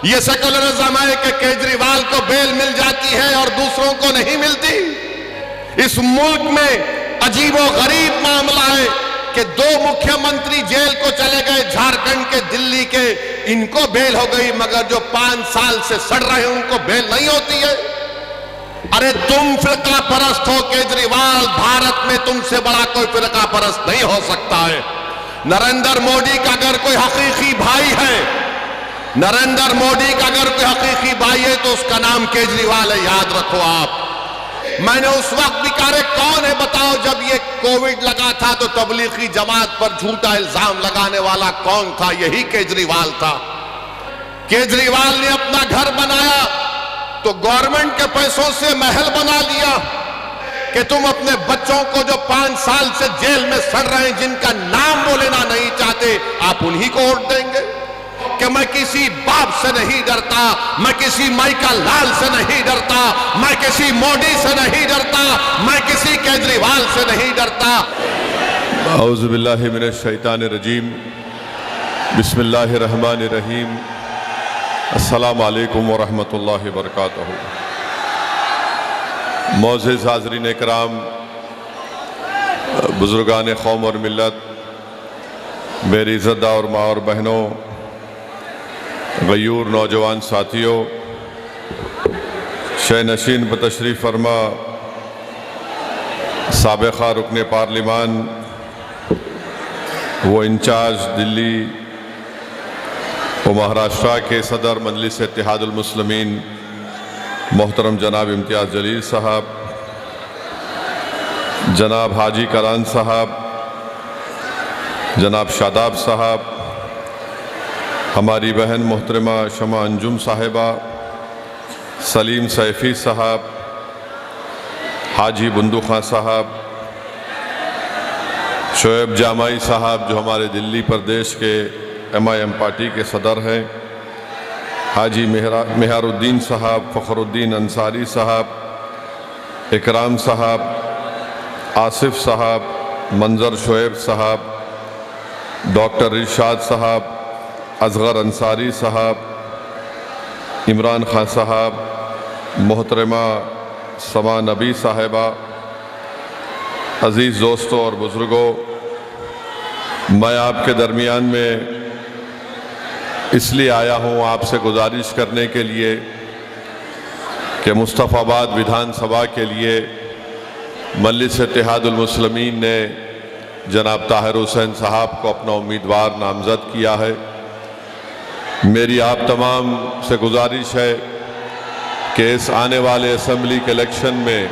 ये सेकुलरिज्म है कि केजरीवाल को बेल मिल जाती है और दूसरों को नहीं मिलती। इस मुल्क में अजीबोगरीब मामला है कि 2 मुख्यमंत्री जेल को चले गए, झारखंड के, दिल्ली के, इनको बेल हो गई, मगर जो 5 साल से सड़ रहे हैं उनको बेल नहीं होती है। अरे तुम फिरका परस्त हो केजरीवाल, भारत में तुमसे बड़ा कोई फिरका परस्त नहीं हो सकता है। नरेंद्र मोदी का अगर कोई हकीकी भाई है, नरेंद्र मोदी का अगर कोई हकीकी भाई है तो उसका नाम केजरीवाल है, याद रखो आप। मैंने उस वक्त भी कहा कौन है बताओ, जब ये कोविड लगा था तो तबलीगी जमात पर झूठा इल्जाम लगाने वाला कौन था? यही केजरीवाल था। केजरीवाल ने अपना घर बनाया तो गवर्नमेंट के पैसों से महल बना लिया कि तुम अपने बच्चों को जो 5 साल से जेल में सड़ रहे हैं, जिनका नाम वो लेना नहीं चाहते, आप उन्हीं को वोट देंगे। कि मैं किसी बाप से नहीं डरता, मैं किसी माइका लाल से नहीं डरता, मैं किसी मोदी से नहीं डरता, मैं किसी केजरीवाल से नहीं डरता। औज़ु बिल्लाहि मिनश शैतानिर रजीम, बिस्मिल्लाहिर रहमानिर रहीम, अस्सलामु अलैकुम व रहमतुल्लाहि व बरकातहू। मोअज़्ज़िज़ हाज़रीन इकराम, बुज़ुर्गान कौम और मिल्लत, मेरी इज़्ज़तदार और माँ और बहनों, गयूर नौजवान साथियों, शह नशीन पर तशरीफ़ फरमा साबिक़ा रुकन पार्लिमान वो इंचार्ज दिल्ली व महाराष्ट्र के सदर मजलिस इत्तेहादुल मुस्लिमीन मोहतरम जनाब इम्तियाज़ जलील साहब, जनाब हाजी करान साहब, जनाब शादाब साहब, हमारी बहन मोहतरमा शमा अंजुम साहिबा, सलीम सैफ़ी साहब, हाजी बुंदू खां साहब, शोएब जामाई साहब जो हमारे दिल्ली प्रदेश के MIM पार्टी के सदर हैं, हाजी मेहरुद्दीन साहब, फ़खरुद्दीन अंसारी साहब, इकराम साहब, आसिफ साहब, मंजर शोएब साहब, डॉक्टर इरशाद साहब, असगर अंसारी साहब, इमरान खान साहब, मोहतरमा समा नबी साहिबा, अज़ीज़ दोस्तों और बुज़ुर्गों, मैं आपके दरमियान में इसलिए आया हूँ आपसे गुजारिश करने के लिए कि मुस्तफ़ाबाद विधानसभा के लिए मजलिस इत्तेहादुल मुस्लिमीन ने जनाब ताहिर हुसैन साहब को अपना उम्मीदवार नामज़द किया है। मेरी आप तमाम से गुजारिश है कि इस आने वाले असम्बली के इलेक्शन में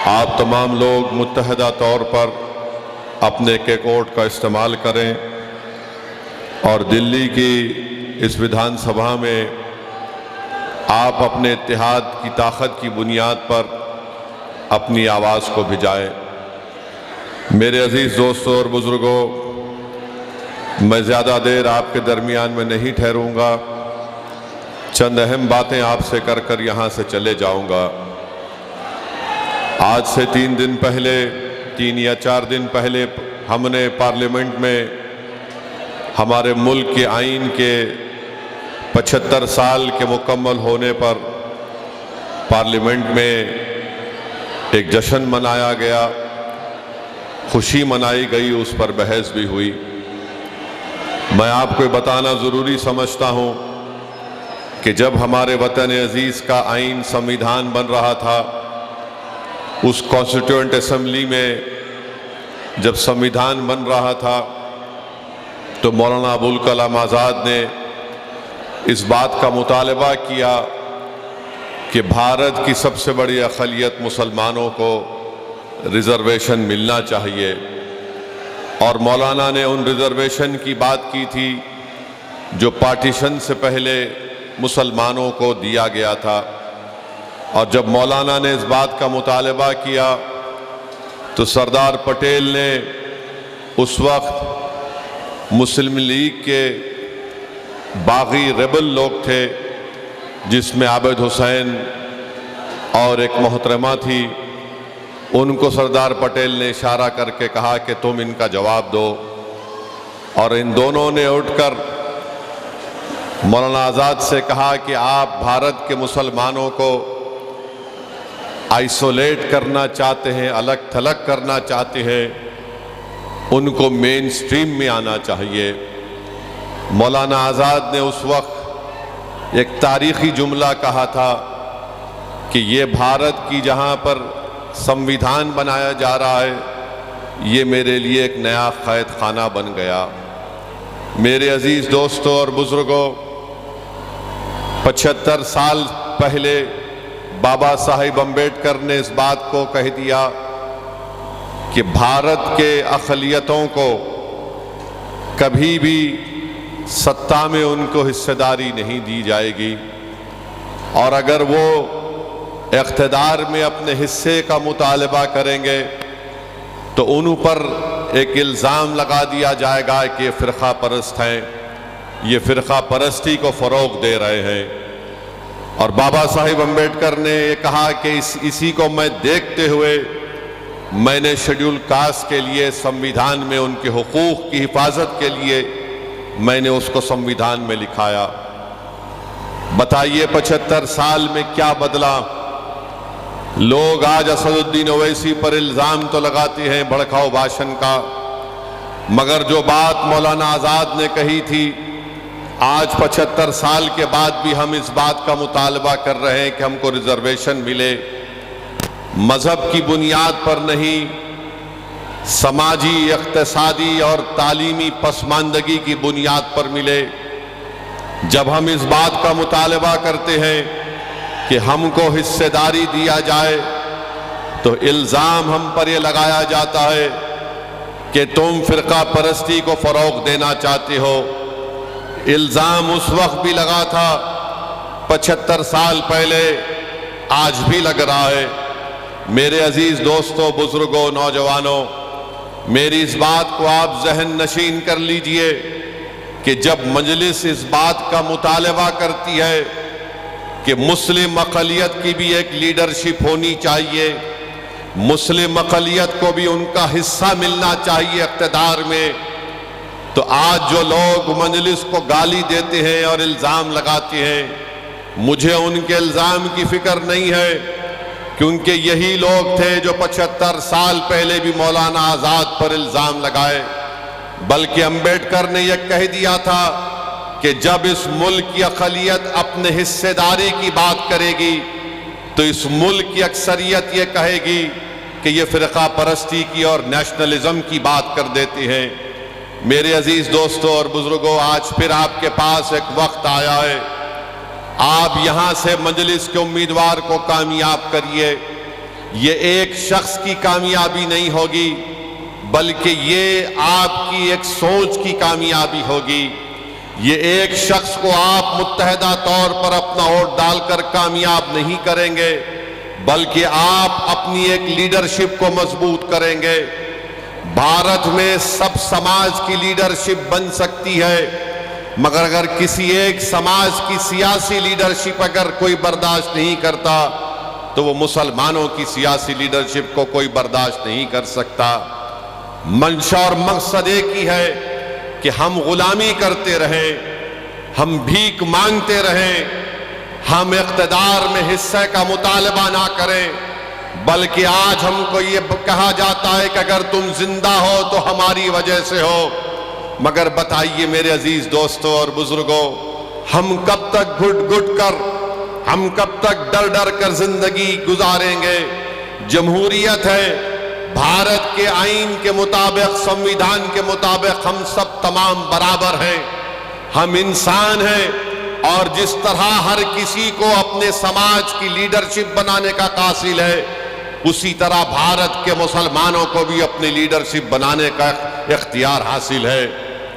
आप तमाम लोग मुत्तहदा तौर पर अपने एक वोट का इस्तेमाल करें और दिल्ली की इस विधानसभा में आप अपने इत्तेहाद की ताकत की बुनियाद पर अपनी आवाज़ को भिजाएं। मेरे अजीज़ दोस्तों और बुज़ुर्गों, मैं ज़्यादा देर आपके दरमियान में नहीं ठहरूंगा, चंद अहम बातें आपसे कर यहाँ से चले जाऊंगा। आज से 3 दिन पहले, 3 या 4 दिन पहले हमने पार्लियामेंट में हमारे मुल्क के आइन के 75 साल के मुकम्मल होने पर पार्लियामेंट में एक जश्न मनाया गया, खुशी मनाई गई, उस पर बहस भी हुई। मैं आपको बताना ज़रूरी समझता हूँ कि जब हमारे वतन अज़ीज़ का आइन संविधान बन रहा था, उस कॉन्स्टिट्यूएंट असम्बली में जब संविधान बन रहा था तो मौलाना अबुल कलाम आज़ाद ने इस बात का मुतालबा किया कि भारत की सबसे बड़ी अक़लियत मुसलमानों को रिज़र्वेशन मिलना चाहिए, और मौलाना ने उन रिज़र्वेशन की बात की थी जो पार्टीशन से पहले मुसलमानों को दिया गया था। और जब मौलाना ने इस बात का मुतालबा किया तो सरदार पटेल ने उस वक्त मुस्लिम लीग के बागी रेबल लोग थे, जिसमें आबिद हुसैन और एक मोहतरमा थी, उनको सरदार पटेल ने इशारा करके कहा कि तुम इनका जवाब दो, और इन दोनों ने उठकर मौलाना आज़ाद से कहा कि आप भारत के मुसलमानों को आइसोलेट करना चाहते हैं, अलग थलग करना चाहते हैं, उनको मेन स्ट्रीम में आना चाहिए। मौलाना आज़ाद ने उस वक्त एक तारीखी जुमला कहा था कि ये भारत की जहाँ पर संविधान बनाया जा रहा है, ये मेरे लिए एक नया कैद खाना बन गया। मेरे अजीज़ दोस्तों और बुज़ुर्गों, 75 साल पहले बाबा साहिब अम्बेडकर ने इस बात को कह दिया कि भारत के अक़लियतों को कभी भी सत्ता में उनको हिस्सेदारी नहीं दी जाएगी, और अगर वो इक़्तिदार में अपने हिस्से का मुतालबा करेंगे तो उन पर एक इल्ज़ाम लगा दिया जाएगा कि ये फ़िरक़ा परस्त हैं, ये फ़िरक़ा परस्ती को फ़रोग़ दे रहे हैं। और बाबा साहिब अम्बेडकर ने ये कहा कि इसी को मैं देखते हुए मैंने शेड्यूल कास्ट के लिए संविधान में उनके हुकूक़ की हिफाजत के लिए मैंने उसको संविधान में लिखाया। बताइए 75 साल में क्या बदला। लोग आज असदुद्दीन ओवैसी पर इल्ज़ाम तो लगाते हैं भड़काऊ भाषण का, मगर जो बात मौलाना आज़ाद ने कही थी, आज 75 साल के बाद भी हम इस बात का मुतालबा कर रहे हैं कि हमको रिजर्वेशन मिले, मजहब की बुनियाद पर नहीं, समाजी, इक़्तिसादी और तालीमी पसमानदगी की बुनियाद पर मिले। जब हम इस बात का मुतालबा करते हैं कि हमको हिस्सेदारी दिया जाए तो इल्ज़ाम हम पर यह लगाया जाता है कि तुम फ़िरक़ा परस्ती को फ़रोग़ देना चाहते हो। इल्ज़ाम उस वक्त भी लगा था 75 साल पहले, आज भी लग रहा है। मेरे अजीज़ दोस्तों, बुज़ुर्गों, नौजवानों, मेरी इस बात को आप ज़हन नशीन कर लीजिए कि जब मजलिस इस बात का मुतालबा करती है कि मुस्लिम अक़लियत की भी एक लीडरशिप होनी चाहिए, मुस्लिम अक़लियत को भी उनका हिस्सा मिलना चाहिए इक़्तिदार में, तो आज जो लोग मजलिस को गाली देते हैं और इल्ज़ाम लगाते हैं, मुझे उनके इल्ज़ाम की फ़िक्र नहीं है, क्योंकि यही लोग थे जो 75 साल पहले भी मौलाना आज़ाद पर इल्ज़ाम लगाए। बल्कि अम्बेडकर ने यह कह दिया था कि जब इस मुल्क की अक़लियत अपने हिस्सेदारी की बात करेगी तो इस मुल्क की अक्सरियत ये कहेगी कि ये फ़िरक़ा परस्ती की और नेशनलिज्म की बात कर देते हैं। मेरे अजीज़ दोस्तों और बुज़ुर्गों, आज फिर आपके पास एक वक्त आया है, आप यहाँ से मजलिस के उम्मीदवार को कामयाब करिए। ये एक शख्स की कामयाबी नहीं होगी, बल्कि ये आपकी एक सोच की कामयाबी होगी। ये एक शख्स को आप मुत्तहदा तौर पर अपना वोट डालकर कामयाब नहीं करेंगे, बल्कि आप अपनी एक लीडरशिप को मजबूत करेंगे। भारत में सब समाज की लीडरशिप बन सकती है, मगर अगर किसी एक समाज की सियासी लीडरशिप अगर कोई बर्दाश्त नहीं करता तो वो मुसलमानों की सियासी लीडरशिप को कोई बर्दाश्त नहीं कर सकता। मंशा और मकसद एक ही है कि हम गुलामी करते रहें, हम भीख मांगते रहें, हम इक़्तिदार में हिस्से का मुतालबा ना करें, बल्कि आज हमको ये कहा जाता है कि अगर तुम जिंदा हो तो हमारी वजह से हो। मगर बताइए मेरे अजीज दोस्तों और बुजुर्गों, हम कब तक घुट घुट कर, हम कब तक डर डर कर जिंदगी गुजारेंगे? जमहूरियत है, भारत के आईन के मुताबिक, संविधान के मुताबिक हम सब तमाम बराबर हैं, हम इंसान हैं, और जिस तरह हर किसी को अपने समाज की लीडरशिप बनाने का कासिल है, उसी तरह भारत के मुसलमानों को भी अपनी लीडरशिप बनाने का इख्तियार हासिल है।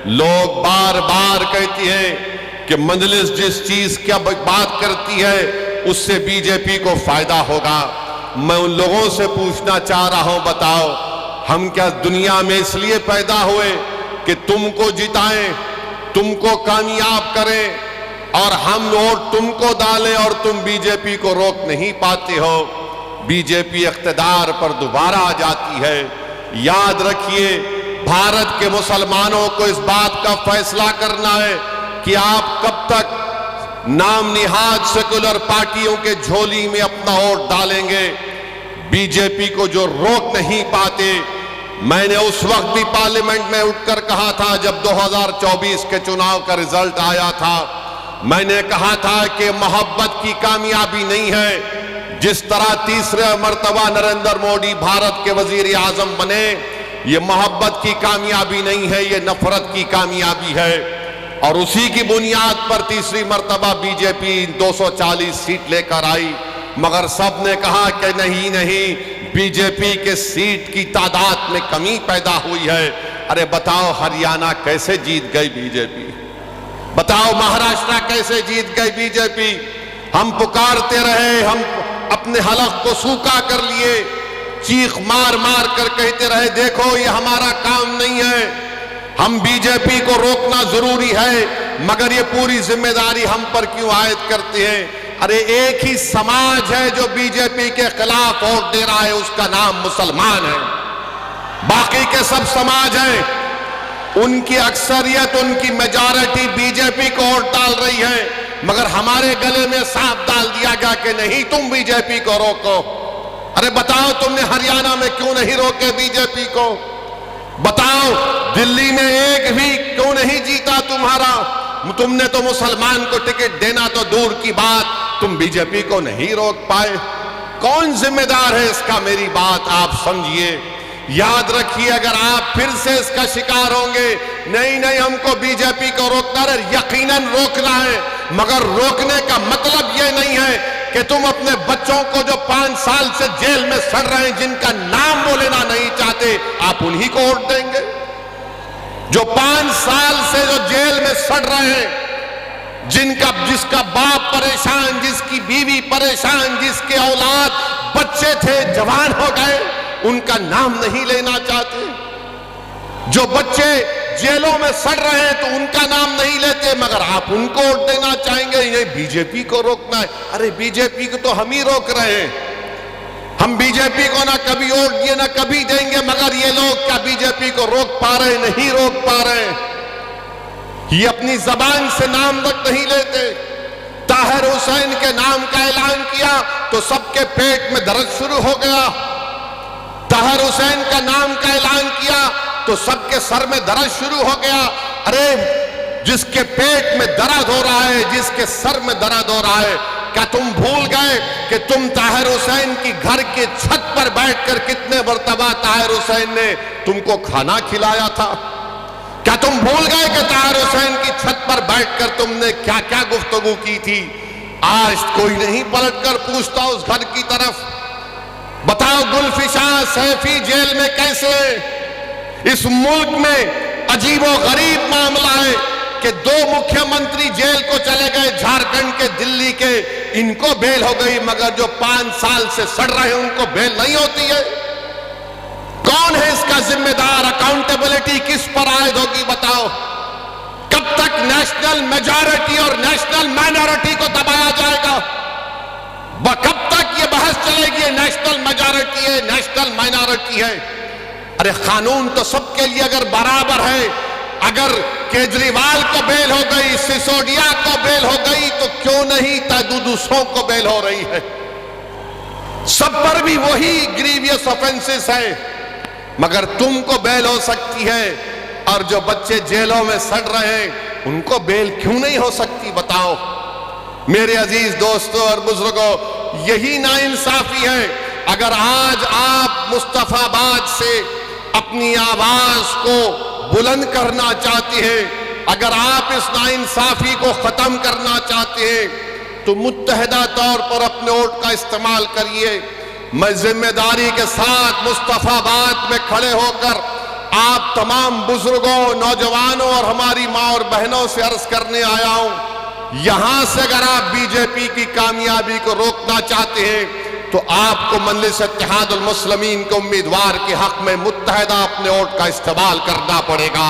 लोग बार बार कहती हैं कि मजलिस जिस चीज की बात करती है उससे बीजेपी को फायदा होगा। मैं उन लोगों से पूछना चाह रहा हूं, बताओ हम क्या दुनिया में इसलिए पैदा हुए कि तुमको जिताएं, तुमको कामयाब करें और हम वोट तुमको डालें और तुम बीजेपी को रोक नहीं पाते हो? बीजेपी इख्तिदार पर दोबारा आ जाती है। याद रखिए, भारत के मुसलमानों को इस बात का फैसला करना है कि आप कब तक नाम निहाद सेकुलर पार्टियों के झोली में अपना वोट डालेंगे। बीजेपी को जो रोक नहीं पाते, मैंने उस वक्त भी पार्लियामेंट में उठकर कहा था जब 2024 के चुनाव का रिजल्ट आया था, मैंने कहा था कि मोहब्बत की कामयाबी नहीं है। जिस तरह तीसरे मर्तबा नरेंद्र मोदी भारत के वजीर आजम बने, ये मोहब्बत की कामयाबी नहीं है, ये नफरत की कामयाबी है। और उसी की बुनियाद पर तीसरी मर्तबा बीजेपी 240 सीट लेकर आई, मगर सबने कहा कि नहीं नहीं, बीजेपी के सीट की तादाद में कमी पैदा हुई है। अरे बताओ हरियाणा कैसे जीत गई बीजेपी, बताओ महाराष्ट्र कैसे जीत गई बीजेपी। हम पुकारते रहे, हम अपने हलक को सूखा कर लिए, चीख मार मार कर कहते रहे देखो ये हमारा काम नहीं है, हम बीजेपी को रोकना जरूरी है, मगर ये पूरी जिम्मेदारी हम पर क्यों आयद करते हैं। अरे एक ही समाज है जो बीजेपी के खिलाफ वोट दे रहा है, उसका नाम मुसलमान है। बाकी के सब समाज हैं, उनकी अक्सरियत, उनकी मेजॉरिटी बीजेपी को वोट डाल रही है, मगर हमारे गले में सांप डाल दिया गया कि नहीं तुम बीजेपी को रोको। अरे बताओ तुमने हरियाणा में क्यों नहीं रोके बीजेपी को, बताओ दिल्ली में एक भी क्यों नहीं जीता तुम्हारा। तुमने तो मुसलमान को टिकट देना तो दूर की बात, तुम बीजेपी को नहीं रोक पाए। कौन जिम्मेदार है इसका, मेरी बात आप समझिए। याद रखिए, अगर आप फिर से इसका शिकार होंगे, नहीं नहीं हमको बीजेपी को रोकना है, यकीनन रोकना है, मगर रोकने का मतलब यह नहीं है कि तुम अपने बच्चों को जो 5 साल से जेल में सड़ रहे हैं, जिनका नाम वो लेना नहीं चाहते, आप उन्हीं को वोट देंगे। जो 5 साल से जो जेल में सड़ रहे हैं, जिसका बाप परेशान, जिसकी बीवी परेशान, जिसके औलाद बच्चे थे जवान हो गए, उनका नाम नहीं लेना चाहते। जो बच्चे जेलों में सड़ रहे हैं तो उनका नाम नहीं लेते, मगर आप उनको वोट देना चाहेंगे, ये बीजेपी को रोकना है। अरे बीजेपी को तो हम ही रोक रहे हैं, हम बीजेपी को ना कभी वोट दिए ना कभी देंगे, मगर ये लोग क्या बीजेपी को रोक पा रहे? नहीं रोक पा रहे। ये अपनी जबान से नाम तक नहीं लेते। ताहिर हुसैन के नाम का ऐलान किया तो सबके पेट में दर्द शुरू हो गया। ताहिर हुसैन का नाम का ऐलान किया तो सबके सर में दर्द शुरू हो गया। अरे जिसके पेट में दर्द हो रहा है, जिसके सर में दर्द हो रहा है, क्या तुम भूल गए कि तुम ताहिर हुसैन की घर के छत पर बैठकर कितने मर्तबा ताहिर हुसैन ने तुमको खाना खिलाया था? क्या तुम भूल गए कि ताहिर हुसैन की छत पर बैठकर तुमने क्या क्या गुफ्तगू की थी? आज कोई नहीं पलटकर पूछता उस घर की तरफ। बताओ गुलफिशां सैफी जेल में कैसे? इस मुल्क में अजीबो गरीब मामला है कि 2 मुख्यमंत्री जेल को चले गए, झारखंड के, दिल्ली के, इनको बेल हो गई, मगर जो 5 साल से सड़ रहे हैं उनको बेल नहीं होती है। कौन है इसका जिम्मेदार? अकाउंटेबिलिटी किस पर आयद होगी बताओ? कब तक नेशनल मेजॉरिटी और नेशनल माइनॉरिटी को दबाया जाएगा? कब तक ये बहस चलेगी? नेशनल मेजॉरिटी है, नेशनल माइनॉरिटी है। अरे कानून तो सबके लिए अगर बराबर है, अगर केजरीवाल को बेल हो गई, सिसोदिया को बेल हो गई, तो क्यों नहीं दूसरों को बेल हो रही है? सब पर भी वही ग्रीवियस ऑफेंसेस है, मगर तुमको बेल हो सकती है, और जो बच्चे जेलों में सड़ रहे हैं उनको बेल क्यों नहीं हो सकती बताओ? मेरे अजीज दोस्तों और बुजुर्गों, यही नाइंसाफी है। अगर आज आप मुस्तफाबाद से अपनी आवाज को बुलंद करना चाहते हैं, अगर आप इस नाइंसाफी को खत्म करना चाहते हैं, तो मुत्तहिदा तौर पर अपने वोट का इस्तेमाल करिए। मैं जिम्मेदारी के साथ मुस्तफाबाद में खड़े होकर आप तमाम बुजुर्गों, नौजवानों और हमारी माँ और बहनों से अर्ज करने आया हूं, यहां से अगर आप बीजेपी की कामयाबी को रोकना चाहते हैं तो आपको मजलिस इत्तेहादुल मुस्लिमीन के उम्मीदवार के हक में मुत्तहिदा अपने वोट का इस्तेमाल करना पड़ेगा।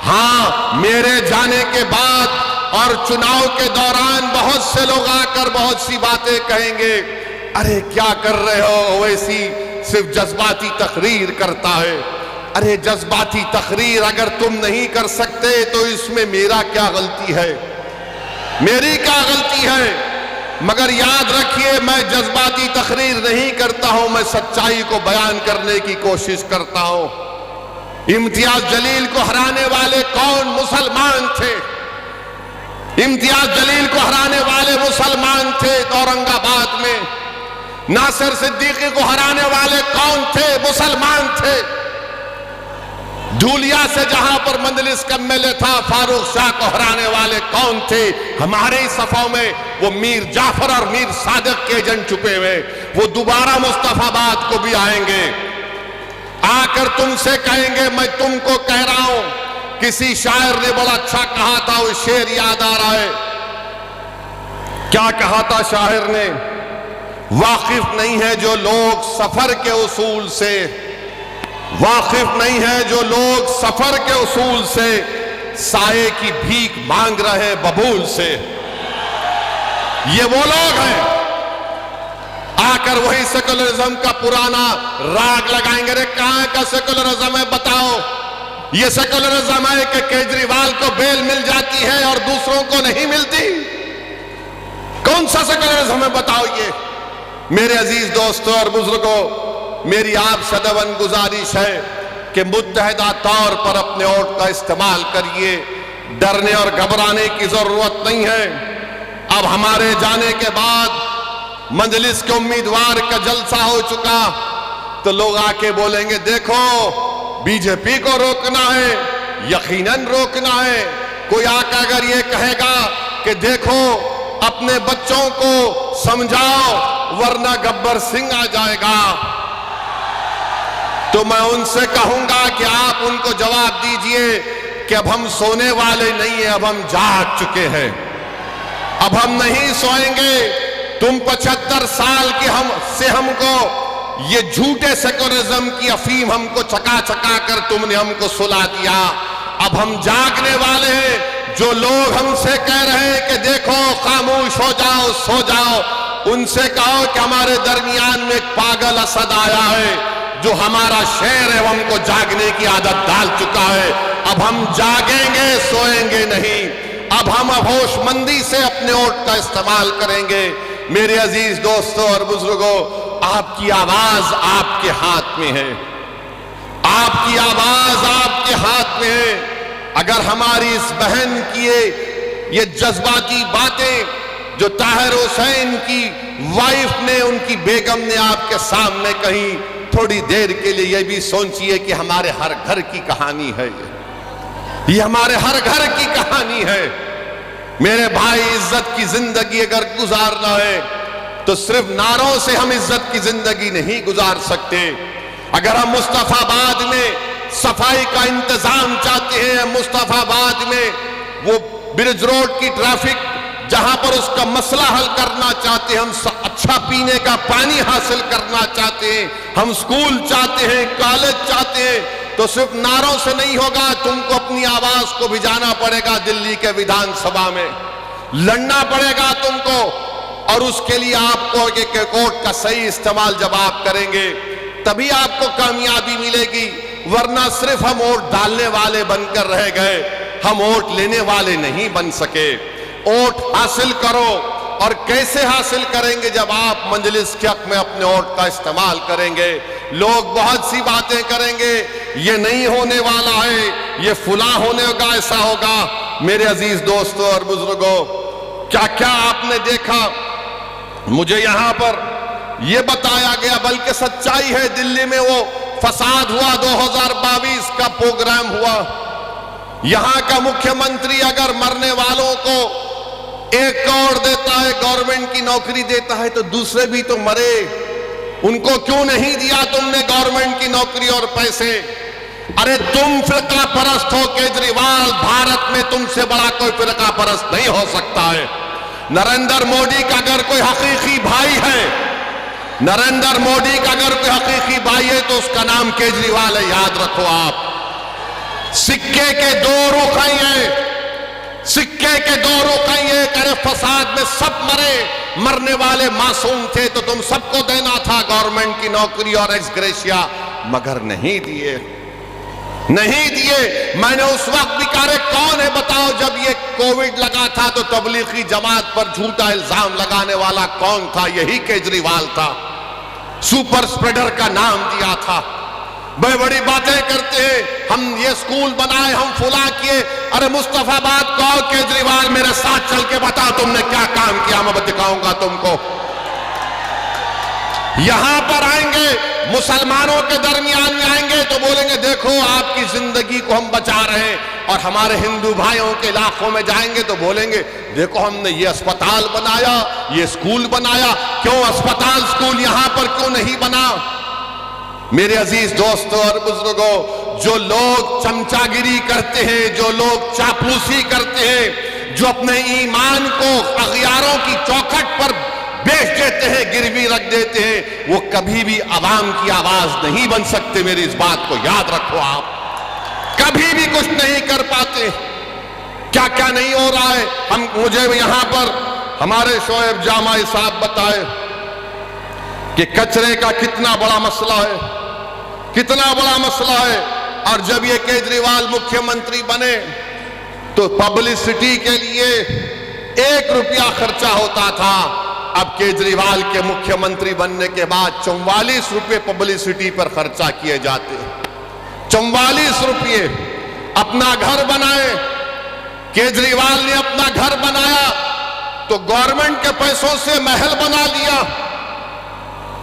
हां, मेरे जाने के बाद और चुनाव के दौरान बहुत से लोग आकर बहुत सी बातें कहेंगे, अरे क्या कर रहे हो, ओवैसी सिर्फ जज्बाती तकरीर करता है। अरे जज्बाती तकरीर अगर तुम नहीं कर सकते तो इसमें मेरा क्या गलती है, मेरी क्या गलती है। मगर याद रखिए, मैं जज्बाती तकरीर नहीं करता हूं, मैं सच्चाई को बयान करने की कोशिश करता हूं। इम्तियाज जलील को हराने वाले कौन मुसलमान थे? इम्तियाज जलील को हराने वाले मुसलमान थे औरंगाबाद में। नासिर सिद्दीकी को हराने वाले कौन थे? मुसलमान थे। धूलिया से जहां पर मंजलिस का एमएलए था, फारूक शाह को हराने वाले कौन थे? हमारे ही सफों में वो मीर जाफर और मीर सादिक के एजेंट छुपे हुए। वो दोबारा मुस्तफाबाद को भी आएंगे, आकर तुमसे कहेंगे मैं तुमको कह रहा हूं। किसी शायर ने बड़ा अच्छा कहा था, वो शेर याद आ रहा है। क्या कहा था शायर ने? वाकिफ नहीं है जो लोग सफर के उसूल से, वाकिफ नहीं है जो लोग सफर के उसूल से, साये की भीख मांग रहे बबूल से। ये वो लोग हैं, आकर वही सेकुलरिज्म का पुराना राग लगाएंगे। रे कहां का सेकुलरिज्म है बताओ? ये सेकुलरिज्म है कि केजरीवाल को बेल मिल जाती है और दूसरों को नहीं मिलती। कौन सा सेकुलरिज्म है बताओ ये? मेरे अजीज दोस्तों और बुजुर्गों, मेरी आप सदैवन गुजारिश है कि मुत्तहदा तौर पर अपने वोट का इस्तेमाल करिए। डरने और घबराने की जरूरत नहीं है। अब हमारे जाने के बाद मजलिस के उम्मीदवार का जलसा हो चुका, तो लोग आके बोलेंगे देखो बीजेपी को रोकना है, यकीनन रोकना है। कोई आकर अगर ये कहेगा कि देखो अपने बच्चों को समझाओ वरना गब्बर सिंह आ जाएगा, तो मैं उनसे कहूंगा कि आप उनको जवाब दीजिए कि अब हम सोने वाले नहीं है, अब हम जाग चुके हैं, अब हम नहीं सोएंगे। तुम 75 साल के हमको ये झूठे सेकुलरिज्म की अफीम हमको चका चका कर तुमने हमको सुला दिया। अब हम जागने वाले हैं। जो लोग हमसे कह रहे हैं कि देखो खामोश हो जाओ, सो जाओ, उनसे कहो कि हमारे दरमियान में एक पागल असद आया है जो हमारा शेर है, वो हमको जागने की आदत डाल चुका है। अब हम जागेंगे, सोएंगे नहीं। अब हम होशमंदी से अपने वोट का इस्तेमाल करेंगे। मेरे अजीज दोस्तों और बुजुर्गों, आपकी आवाज आपके हाथ में है, आपकी आवाज आपके हाथ में है। अगर हमारी इस बहन की ये जज्बाती बातें जो ताहिर हुसैन की वाइफ ने, उनकी बेगम ने आपके सामने कही, थोड़ी देर के लिए ये भी सोचिए कि हमारे हर घर की कहानी है ये हमारे हर घर की कहानी है। मेरे भाई, इज्जत की जिंदगी अगर गुजारना है तो सिर्फ नारों से हम इज्जत की जिंदगी नहीं गुजार सकते। अगर हम मुस्तफाबाद में सफाई का इंतजाम चाहते हैं, मुस्तफाबाद में वो ब्रिज रोड की ट्रैफिक जहां पर उसका मसला हल करना चाहते हैं, हम अच्छा पीने का पानी हासिल करना चाहते हैं, हम स्कूल चाहते हैं, कॉलेज चाहते हैं, तो सिर्फ नारों से नहीं होगा। तुमको अपनी आवाज को भिजाना पड़ेगा दिल्ली के विधानसभा में, लड़ना पड़ेगा तुमको। और उसके लिए आपको एक वोट का सही इस्तेमाल जब आप करेंगे तभी आपको कामयाबी मिलेगी। वरना सिर्फ हम वोट डालने वाले बनकर रह गए, हम वोट लेने वाले नहीं बन सके। वोट हासिल करो। और कैसे हासिल करेंगे? जब आप मजलिस के हक में अपने वोट का इस्तेमाल करेंगे। लोग बहुत सी बातें करेंगे, ये नहीं होने वाला है, ये फुला होने का ऐसा होगा। मेरे अजीज दोस्तों और बुजुर्गों, क्या क्या आपने देखा? मुझे यहां पर यह बताया गया, बल्कि सच्चाई है, दिल्ली में वो फसाद हुआ, 2022 का प्रोग्राम हुआ। यहां का मुख्यमंत्री अगर मरने वालों को 1 करोड़ देता है, गवर्नमेंट की नौकरी देता है, तो दूसरे भी तो मरे, उनको क्यों नहीं दिया तुमने गवर्नमेंट की नौकरी और पैसे? अरे तुम फिरका परस्त हो केजरीवाल, भारत में तुमसे बड़ा कोई फिरका परस्त नहीं हो सकता है। नरेंद्र मोदी का अगर कोई हकीकी भाई है, नरेंद्र मोदी का अगर कोई हकीकी भाई है तो उसका नाम केजरीवाल है, याद रखो आप। सिक्के के 2 रुख हैं, सिक्के के 2 रुख हैं। करे फसाद में सब मरे, मरने वाले मासूम थे, तो तुम सबको देना था गवर्नमेंट की नौकरी और एक्स ग्रेशिया, मगर नहीं दिए। नहीं दिए। मैंने उस वक्त भी कहा, कौन है बताओ, जब ये कोविड लगा था तो तबलीगी जमात पर झूठा इल्जाम लगाने वाला कौन था? यही केजरीवाल था। सुपर स्प्रेडर का नाम दिया था। बड़ी बड़ी बातें करते हैं, हम ये स्कूल बनाए, हम फुला किए। अरे मुस्तफाबाद को केजरीवाल मेरे साथ चल के बताओ तुमने क्या काम किया, मैं दिखाऊंगा तुमको। यहां पर आएंगे, मुसलमानों के दरमियान में आएंगे तो बोलेंगे देखो आपकी जिंदगी को हम बचा रहे हैं, और हमारे हिंदू भाइयों के इलाकों में जाएंगे तो बोलेंगे देखो हमने ये अस्पताल बनाया, ये स्कूल बनाया। क्यों अस्पताल स्कूल यहां पर क्यों नहीं बना? मेरे अजीज दोस्तों और बुजुर्गों, जो लोग चमचागिरी करते हैं, जो लोग चापलूसी करते हैं, जो अपने ईमान को अगयारों की चौखट पर बेच देते हैं, गिरवी रख देते हैं, वो कभी भी आवाम की आवाज नहीं बन सकते। मेरी इस बात को याद रखो, आप कभी भी कुछ नहीं कर पाते। क्या क्या नहीं हो रहा है। मुझे यहां पर हमारे शोएब जामाई साहब बताए कि कचरे का कितना बड़ा मसला है, कितना बड़ा मसला है। और जब ये केजरीवाल मुख्यमंत्री बने तो पब्लिसिटी के लिए 1 रुपया खर्चा होता था। अब केजरीवाल के मुख्यमंत्री बनने के बाद 44 रुपए पब्लिसिटी पर खर्चा किए जाते हैं। 44 रुपये। अपना घर बनाए, केजरीवाल ने अपना घर बनाया तो गवर्नमेंट के पैसों से महल बना लिया।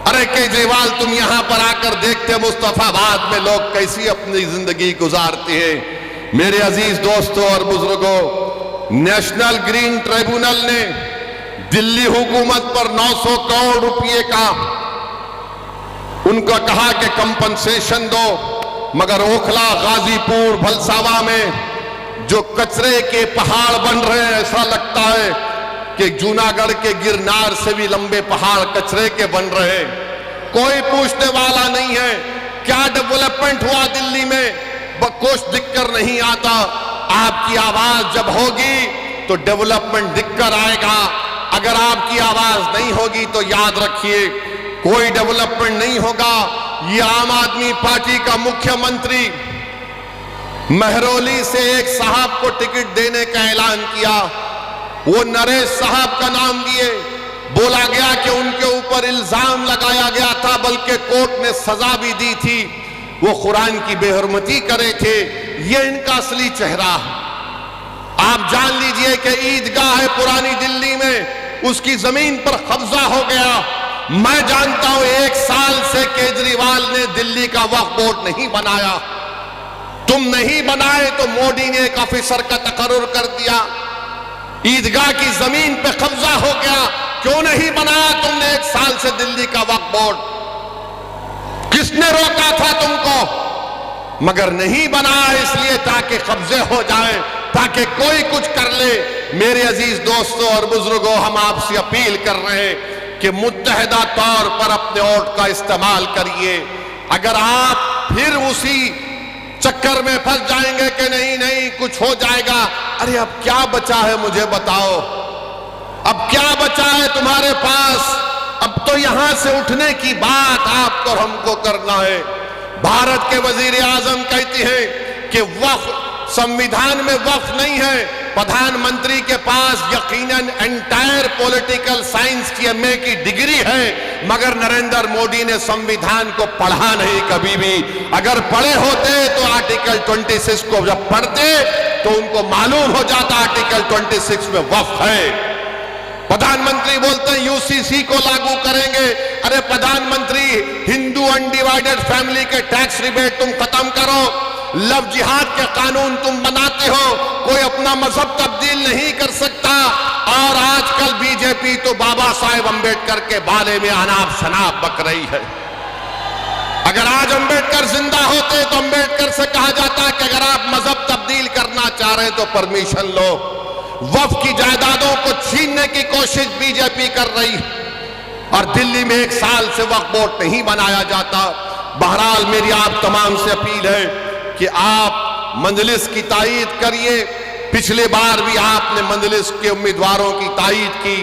अरे केजरीवाल तुम यहां पर आकर देखते मुस्तफाबाद में लोग कैसी अपनी जिंदगी गुजारते हैं। मेरे अजीज दोस्तों और बुजुर्गों, नेशनल ग्रीन ट्रिब्यूनल ने दिल्ली हुकूमत पर 900 करोड़ रुपए का उनको कहा कि कंपनसेशन दो, मगर ओखला, गाजीपुर, भलसावा में जो कचरे के पहाड़ बन रहे हैं, ऐसा लगता है कि जूनागढ़ के गिरनार से भी लंबे पहाड़ कचरे के बन रहे हैं। कोई पूछने वाला नहीं है क्या डेवलपमेंट हुआ दिल्ली में, कुछ दिक्कत नहीं आता। आपकी आवाज जब होगी तो डेवलपमेंट दिक्कत आएगा। अगर आपकी आवाज नहीं होगी तो याद रखिए कोई डेवलपमेंट नहीं होगा। ये आम आदमी पार्टी का मुख्यमंत्री महरौली से एक साहब को टिकट देने का ऐलान किया। वो नरेश साहब का नाम लिए, बोला गया कि उनके ऊपर इल्जाम लगाया गया था, बल्कि कोर्ट ने सजा भी दी थी, वो कुरान की बेहरमती करे थे। ये इनका असली चेहरा है। आप जान लीजिए कि ईदगाह है पुरानी दिल्ली में, उसकी जमीन पर कब्जा हो गया। मैं जानता हूं 1 साल से केजरीवाल ने दिल्ली का वक्फ बोर्ड नहीं बनाया। तुम नहीं बनाए तो मोदी ने एक ऑफिसर का तकर्रुर कर दिया। ईदगाह की जमीन पे कब्जा हो गया, क्यों नहीं बनाया तुमने 1 साल से दिल्ली का वक्फ बोर्ड? किसने रोका था तुमको? मगर नहीं बनाया इसलिए ताकि कब्जे हो जाए, ताकि कोई कुछ कर ले। मेरे अजीज दोस्तों और बुजुर्गों, हम आपसे अपील कर रहे हैं कि मुत्तहदा तौर पर अपने वोट का इस्तेमाल करिए। अगर आप फिर उसी चक्कर में फंस जाएंगे कि नहीं नहीं कुछ हो जाएगा, अरे अब क्या बचा है मुझे बताओ, अब क्या बचा है तुम्हारे पास? अब तो यहां से उठने की बात आपको और हमको करना है। भारत के वजीर आजम कहते हैं कि वक्फ संविधान में वक्फ नहीं है। प्रधानमंत्री के पास यकीनन एंटायर पॉलिटिकल साइंस की एमए की डिग्री है, मगर नरेंद्र मोदी ने संविधान को पढ़ा नहीं कभी भी। अगर पढ़े होते तो आर्टिकल 26 को जब पढ़ते तो उनको मालूम हो जाता आर्टिकल 26 में वक्फ है। प्रधानमंत्री बोलते हैं यूसीसी को लागू करेंगे। अरे प्रधानमंत्री, हिंदू अनडिवाइडेड फैमिली के टैक्स रिबेट तुम खत्म करो, लव जिहाद के कानून तुम बनाते हो, कोई अपना मजहब तब्दील नहीं कर सकता। और आजकल बीजेपी तो बाबा साहेब अंबेडकर के बारे में अनाप शनाप बक रही है। अगर आज अंबेडकर जिंदा होते तो अंबेडकर से कहा जाता कि अगर आप मजहब तब्दील करना चाह रहे हैं तो परमिशन लो। वक्फ की जायदादों को छीनने की कोशिश बीजेपी कर रही है, और दिल्ली में 1 साल से वक्फ बोर्ड नहीं बनाया जाता। बहरहाल मेरी आप तमाम से अपील है कि आप मजलिस की तायीद करिए। पिछले बार भी आपने मजलिस के उम्मीदवारों की तायीद की,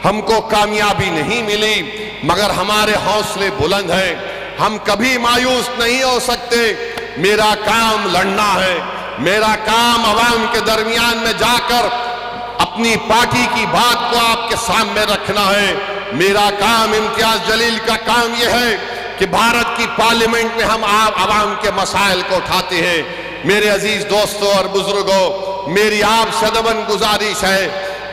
हमको कामयाबी नहीं मिली, मगर हमारे हौसले बुलंद हैं। हम कभी मायूस नहीं हो सकते। मेरा काम लड़ना है, मेरा काम अवाम के दरमियान में जाकर अपनी पार्टी की बात को आपके सामने रखना है। मेरा काम, इम्तियाज जलील का काम यह है कि भारत की पार्लियामेंट में हम आप अवाम के मसाइल को उठाते हैं। मेरे अजीज दोस्तों और बुजुर्गों, मेरी आपसे दबन गुजारिश है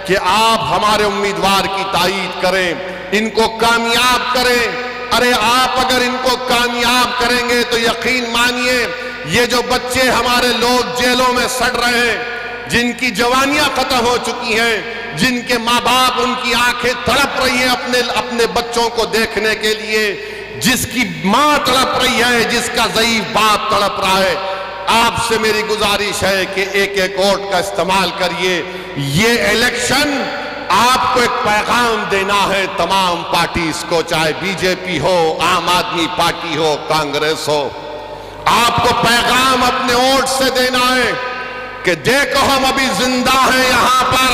कि आप हमारे उम्मीदवार की तायीद करें, इनको कामयाब करें। अरे आप अगर इनको कामयाब करेंगे तो यकीन मानिए ये जो बच्चे हमारे लोग जेलों में सड़ रहे हैं, जिनकी जवानियां खत्म हो चुकी हैं, जिनके माँ बाप, उनकी आंखें तड़प रही हैं अपने बच्चों को देखने के लिए, जिसकी माँ तड़प रही है, जिसका ज़ईफ बाप तड़प रहा है, आपसे मेरी गुजारिश है कि एक एक वोट का इस्तेमाल करिए। ये इलेक्शन आपको एक पैगाम देना है तमाम पार्टीज को, चाहे बीजेपी हो, आम आदमी पार्टी हो, कांग्रेस हो। आपको पैगाम अपने वोट से देना है कि देखो हम अभी जिंदा हैं यहां पर,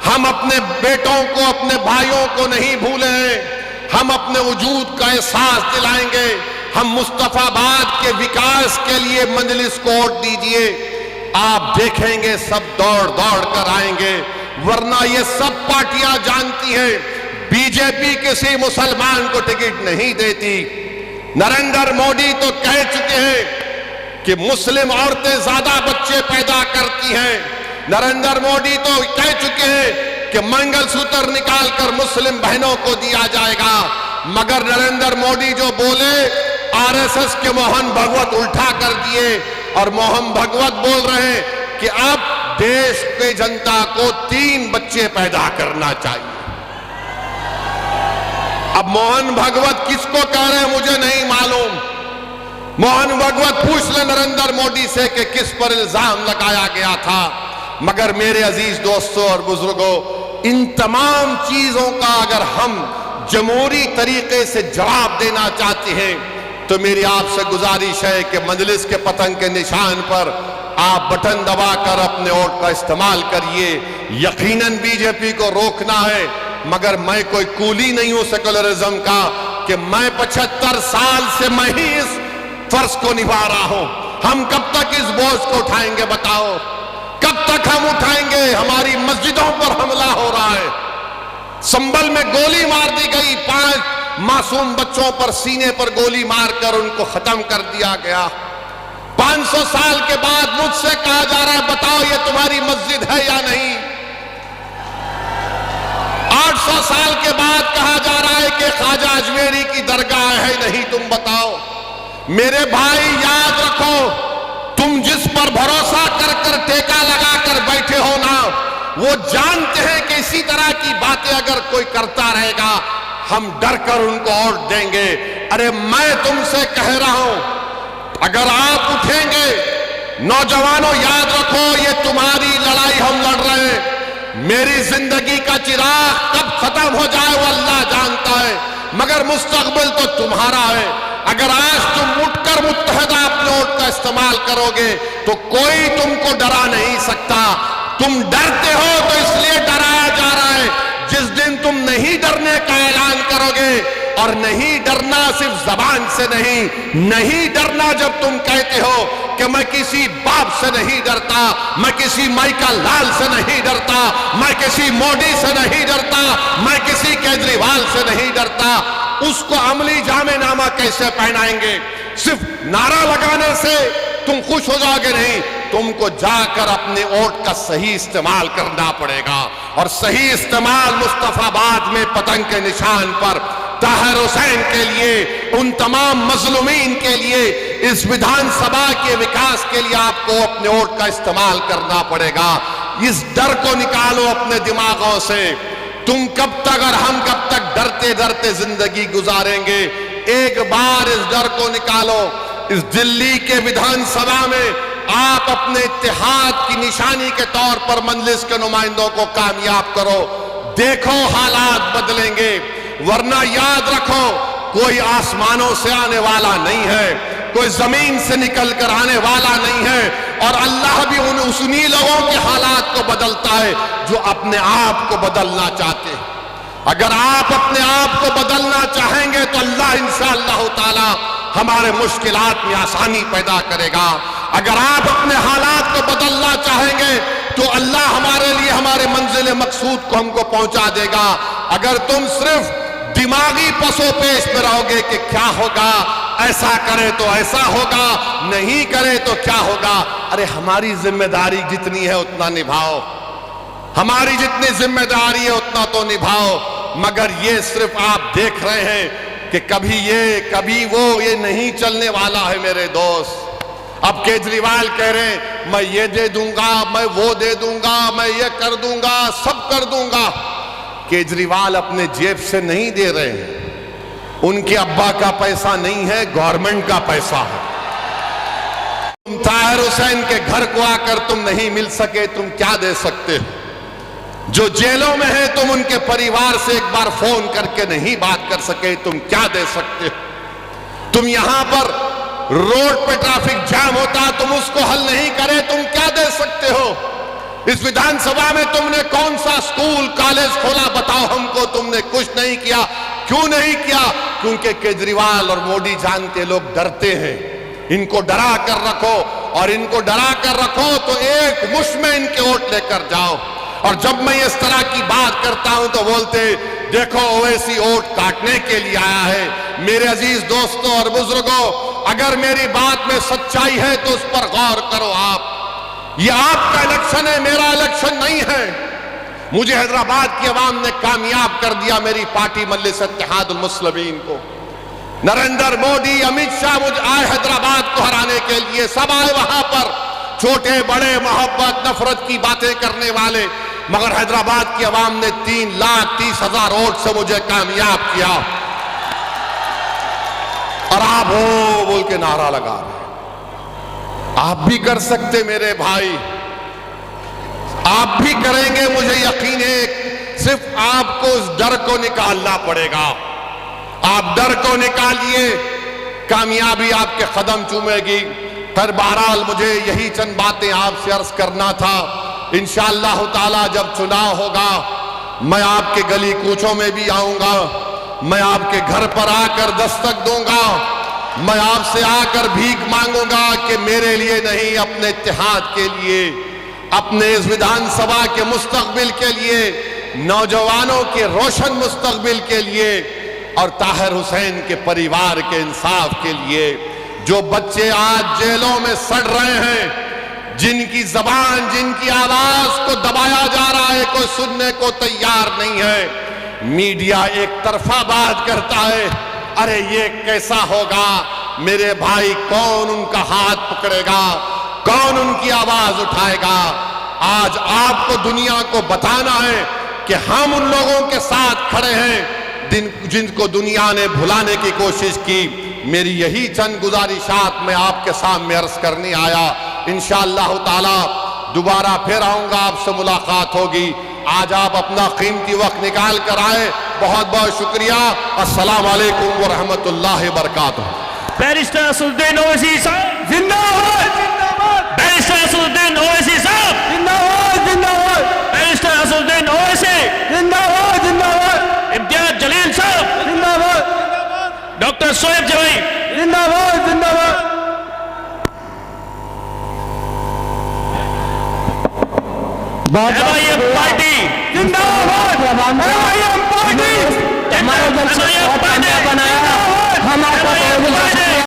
हम अपने बेटों को, अपने भाइयों को नहीं भूले हैं, हम अपने वजूद का एहसास दिलाएंगे। हम मुस्तफाबाद के विकास के लिए मजलिस को वोट दीजिए। आप देखेंगे सब दौड़ दौड़ कर आएंगे, वरना ये सब पार्टियां जानती हैं बीजेपी किसी मुसलमान को टिकट नहीं देती। नरेंद्र मोदी तो कह चुके हैं कि मुस्लिम औरतें ज्यादा बच्चे पैदा करती हैं। नरेंद्र मोदी तो कह चुके हैं कि मंगलसूत्र निकालकर मुस्लिम बहनों को दिया जाएगा। मगर नरेंद्र मोदी जो बोले, आरएसएस के मोहन भगवत उल्टा कर दिए और मोहन भगवत बोल रहे हैं कि अब देश के जनता को 3 बच्चे पैदा करना चाहिए। अब मोहन भगवत किसको कह रहे हैं मुझे नहीं मालूम। मोहन भगवत पूछ ले नरेंद्र मोदी से कि किस पर इल्जाम लगाया गया था। मगर मेरे अजीज दोस्तों और बुजुर्गों, इन तमाम चीजों का अगर हम जमहूरी तरीके से जवाब देना चाहते हैं तो मेरी आपसे गुजारिश है कि मजलिस के पतंग के निशान पर आप बटन दबाकर अपने वोट का इस्तेमाल करिए। यकीनन बीजेपी को रोकना है, मगर मैं कोई कूली नहीं हूं सेकुलरिज्म का कि मैं 75 साल से मैं ही इस फर्ज को निभा रहा हूं। हम कब तक इस बोझ को उठाएंगे बताओ? कब तक हम उठाएंगे? हमारी मस्जिदों पर हमला हो रहा है, संभल में गोली मार दी गई, 5 मासूम बच्चों पर सीने पर गोली मारकर उनको खत्म कर दिया गया। 500 साल के बाद मुझसे कहा जा रहा है बताओ ये तुम्हारी मस्जिद है या नहीं। 800 साल के बाद कहा जा रहा है कि ख्वाजा अजमेरी की दरगाह है नहीं, तुम बताओ। मेरे भाई याद रखो, तुम जिस पर भरोसा कर कर टेका लगा कर बैठे हो ना, वो जानते हैं कि इसी तरह की बातें अगर कोई करता रहेगा हम डर कर उनको वोट देंगे। अरे मैं तुमसे कह रहा हूं, अगर आप उठेंगे, नौजवानों याद रखो ये तुम्हारी लड़ाई हम लड़ रहे हैं। मेरी जिंदगी का चिराग कब खत्म हो जाए वो अल्लाह जानता है, मगर मुस्तकबिल तो तुम्हारा है। अगर आज तुम उठकर मुत्तहदा अपने वोट का इस्तेमाल करोगे तो कोई तुमको डरा नहीं सकता। तुम डरते हो तो इसलिए डराया जा रहा है। जिस दिन तुम नहीं डरने का ऐलान करोगे, और नहीं डरना सिर्फ जबान से नहीं डरना जब तुम कहते हो कि मैं किसी बाप से नहीं डरता, मैं किसी माइका लाल से नहीं डरता, मैं किसी मोदी से नहीं डरता, मैं किसी केजरीवाल से नहीं डरता, उसको अमली जामेनामा कैसे पहनाएंगे? सिर्फ नारा लगाने से तुम खुश हो जाओगे नहीं, तुमको जाकर अपने वोट का सही इस्तेमाल करना पड़ेगा। और सही इस्तेमाल मुस्तफाबाद में पतंग के निशान पर ताहिर हुसैन के लिए, उन तमाम मजलूमीन के लिए, इस विधानसभा के विकास के लिए आपको अपने वोट का इस्तेमाल करना पड़ेगा। इस डर को निकालो अपने दिमागों से। तुम कब तक और हम कब तक डरते डरते जिंदगी गुजारेंगे? एक बार इस डर को निकालो। इस दिल्ली के विधानसभा में आप अपने इत्तेहाद की निशानी के तौर पर मजलिस के नुमाइंदों को कामयाब करो। देखो हालात बदलेंगे, वरना याद रखो कोई आसमानों से आने वाला नहीं है, कोई जमीन से निकल कर आने वाला नहीं है। और अल्लाह भी उन्हीं लोगों के हालात को बदलता है जो अपने आप को बदलना चाहते हैं। अगर आप अपने आप को बदलना चाहेंगे तो अल्लाह इंशाअल्लाह ताला हमारे मुश्किलात में आसानी पैदा करेगा। अगर आप अपने हालात को बदलना चाहेंगे तो अल्लाह हमारे लिए हमारे मंजिल मकसूद को हमको पहुंचा देगा। अगर तुम सिर्फ दिमागी पसोपेश में रहोगे कि क्या होगा, ऐसा करे तो ऐसा होगा, नहीं करे तो क्या होगा, अरे हमारी जिम्मेदारी जितनी है उतना निभाओ, हमारी जितनी जिम्मेदारी है उतना तो निभाओ। मगर ये सिर्फ आप देख रहे हैं कि कभी ये कभी वो, ये नहीं चलने वाला है मेरे दोस्त। अब केजरीवाल कह रहे हैं मैं ये दे दूंगा, मैं वो दे दूंगा, मैं ये कर दूंगा, सब कर दूंगा। केजरीवाल अपने जेब से नहीं दे रहे हैं, उनके अब्बा का पैसा नहीं है, गवर्नमेंट का पैसा है। तुम ताहिर हुसैन के घर को आकर तुम नहीं मिल सके, तुम क्या दे सकते हो? जो जेलों में है तुम उनके परिवार से एक बार फोन करके नहीं बात कर सके, तुम क्या दे सकते हो? तुम यहां पर रोड पे ट्रैफिक जाम होता, तुम उसको हल नहीं करे, तुम क्या दे सकते हो? इस विधानसभा में तुमने कौन सा स्कूल कॉलेज खोला बताओ हमको? तुमने कुछ नहीं किया। क्यों नहीं किया? क्योंकि केजरीवाल और मोदी जानते लोग डरते हैं। इनको डरा कर रखो, और इनको डरा कर रखो तो एक मुश्त में इनके वोट लेकर जाओ। और जब मैं इस तरह की बात करता हूं तो बोलते देखो ओवैसी वोट काटने के लिए आया है। मेरे अजीज दोस्तों और बुजुर्गों, अगर मेरी बात में सच्चाई है तो उस पर गौर करो। आप, ये आपका इलेक्शन है, मेरा इलेक्शन नहीं है। मुझे हैदराबाद की आवाम ने कामयाब कर दिया, मेरी पार्टी मजलिस इत्तेहादुल मुस्लिमीन को। नरेंद्र मोदी, अमित शाह मुझे आए हैदराबाद को हराने के लिए, सब आए वहां पर, छोटे बड़े, मोहब्बत नफरत की बातें करने वाले। मगर हैदराबाद की आवाम ने 3,30,000 वोट से मुझे कामयाब किया। और आप हो बोल के नारा लगा रहे। आप भी कर सकते मेरे भाई, आप भी करेंगे, मुझे यकीन है। सिर्फ आपको उस डर को निकालना पड़ेगा। आप डर को निकालिए, कामयाबी आपके कदम चूमेगी। पर बहरहाल मुझे यही चंद बातें आपसे अर्ज करना था। इंशाअल्लाह ताला जब चुनाव होगा, मैं आपके गली कूचों में भी आऊंगा, मैं आपके घर पर आकर दस्तक दूंगा, मैं आपसे आकर भीख मांगूंगा कि मेरे लिए नहीं, अपने इत्तेहाद के लिए, अपने इस विधानसभा के मुस्तकबिल के लिए, नौजवानों के रोशन मुस्तकबिल के लिए, और ताहिर हुसैन के परिवार के इंसाफ के लिए। जो बच्चे आज जेलों में सड़ रहे हैं, जिनकी जबान, जिनकी आवाज को दबाया जा रहा है, कोई सुनने को तैयार नहीं है। मीडिया एक तरफा बात करता है, अरे ये कैसा होगा? मेरे भाई, कौन उनका हाथ पकड़ेगा? कौन उनकी आवाज उठाएगा? आज आपको दुनिया को बताना है कि हम उन लोगों के साथ खड़े हैं जिनको दुनिया ने भुलाने की कोशिश की। मेरी यही चंद गुजारिशात मैं आपके सामने अर्ज करने आया। इंशाअल्लाह ताला दोबारा फिर आऊंगा, आपसे मुलाकात होगी। आज आप अपना कीमती वक्त निकाल कर आए, बहुत बहुत शुक्रिया। अस्सलाम वालेकुम व रहमतुल्लाहि व बरकातुहू। बैरिस्टर असदुद्दीन ओवैसी साहब जिंदाबाद, जिंदाबाद। बैरिस्टर असदुद्दीन ओवैसी साहब जिंदाबाद, जिंदाबाद। बैरिस्टर असदुद्दीन ओवैसी जिंदाबाद, जिंदाबाद। इम्तियाज जलील साहब जिंदाबाद, डॉक्टर शोएब जवाई जिंदाबाद, जिंदाबाद। एमआईएम पार्टी जिंदाबाद, एमआईएम पार्टी। हमारा जब से बनाया, हम आपको